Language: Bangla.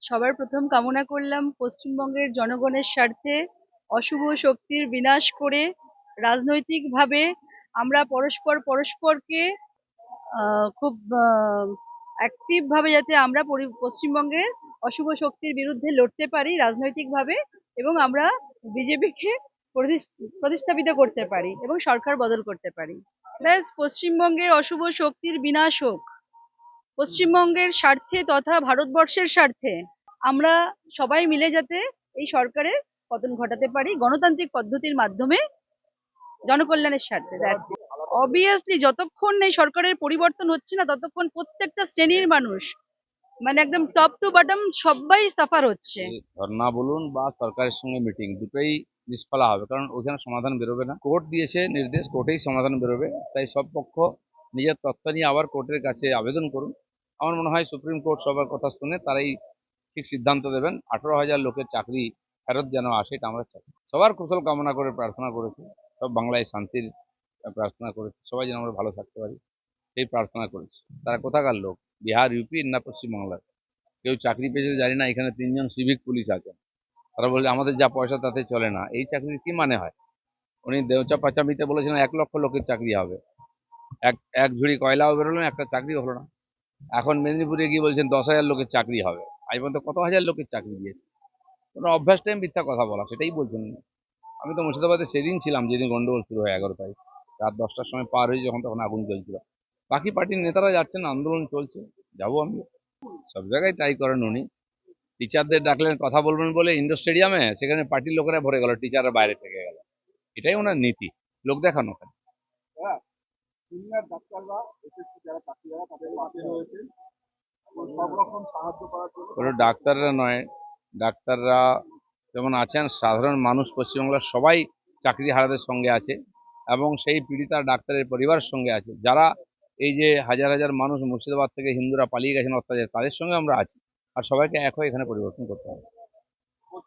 সবার প্রথম কামনা করলাম পশ্চিমবঙ্গের জনগণের স্বার্থে অশুভ শক্তির বিনাশ করে রাজনৈতিকভাবে আমরা পরস্পরকে খুব অ্যাক্টিভ ভাবে যাতে আমরা পশ্চিমবঙ্গে অশুভ শক্তির বিরুদ্ধে লড়তে পারি রাজনৈতিকভাবে, এবং আমরা বিজেপিকে প্রতিস্থাপিত করতে পারি এবং সরকার বদল করতে পারি। ব্যাস, পশ্চিমবঙ্গের অশুভ শক্তির বিনাশ হোক। পশ্চিমবঙ্গের স্বার্থে তথা ভারতবর্ষের স্বার্থে আমরা সবাই মিলে যাতে এই সরকারের পতন ঘটাতে পারি গণতান্ত্রিক পদ্ধতির মাধ্যমে, জনকল্যাণের স্বার্থে। অবভিয়াসলি যতক্ষণ এই সরকারের পরিবর্তন হচ্ছে না ততক্ষণ প্রত্যেকটা শ্রেণীর মানুষ, মানে একদম টপ টু বটম সবাই সাফার হচ্ছে। এই ধর্ণা বলুন বা সরকারের সঙ্গে মিটিং দুটোই নিষ্ফলা হবে, কারণ ওখানে সমাধান বেরোবে না। কোর্ট দিয়েছে নির্দেশ, কোর্টেই সমাধান বেরোবে। তাই সব পক্ষ নিজের তত্ত্ব নিয়ে আবার কোর্টের কাছে আবেদন করুন। আমার মনে হয় সুপ্রিম কোর্ট সবার কথা শুনে তারাই ঠিক সিদ্ধান্ত দেবেন। 18,000 লোকের চাকরি ফেরত যেন আসে, এটা আমরা চাই। সবার কুশল কামনা করে প্রার্থনা করেছি, সব বাংলায় শান্তির প্রার্থনা করেছি, সবাই যেন আমরা ভালো থাকতে পারি সেই প্রার্থনা করেছি। তারা কোথাকার লোক? বিহার, ইউপি না পশ্চিমবাংলার? কেউ চাকরি পেয়েছে জানি না। এখানে 3জন সিভিক পুলিশ আছেন, তারা বলছে আমাদের যা পয়সা তাতে চলে না। এই চাকরির কি মানে হয়? উনি দেউচা পাচামিতে বলেছিলেন 1 লক্ষ লোকের চাকরি হবে, এক এক ঝুড়ি কয়লাও বেরোলো না, একটা চাকরি হলো না। এখন মেদিনীপুরে গিয়ে বলছেন 10,000 লোকের চাকরি হবে। আজ পর্যন্ত কত হাজার লোকের চাকরি দিয়েছে? কোনো অভ্যাস টাইম মিথ্যা কথা বলা, সেটাই বলছেন। আমি তো মুর্শিদাবাদে সেদিন ছিলাম যেদিন গন্ডগোল শুরু হয়, 11 তারিখ রাত 10টার সময় পার হয়ে, যখন তখন আগুন জ্বলছিল। বাকি পার্টির নেতারা যাচ্ছেন, আন্দোলন চলছে, যাবো আমি। সব জায়গায় তাই করেন উনি। টিচারদের ডাকলেন কথা বলবেন বলে ইন্ডোর স্টেডিয়ামে, সেখানে পার্টির লোকেরা ভরে গেল, টিচাররা বাইরে থেকে গেল। এটাই ওনার নীতি, লোক দেখানো। হ্যাঁ, সিনিয়র ডাক্তাররা এসএসসি যারা চাকরিহারা তাদের পাশে রয়েছে এবং সব রকম সাহায্য করার জন্য কোনো ডাক্তাররা নয়, ডাক্তাররা যেমন আছেন, সাধারণ মানুষ পশ্চিমবাংলার সবাই চাকরি হারাদের সঙ্গে আছে, এবং সেই পীড়িতা ডাক্তারের পরিবারের সঙ্গে আছে। যারা এই যে হাজার হাজার মানুষ মুর্শিদাবাদ থেকে হিন্দুরা পালিয়ে গেছেন অত্যাচার, তাদের সঙ্গে আমরা আছি। আর সবাইকে এক হয়ে এখানে পরিবর্তন করতে হবে।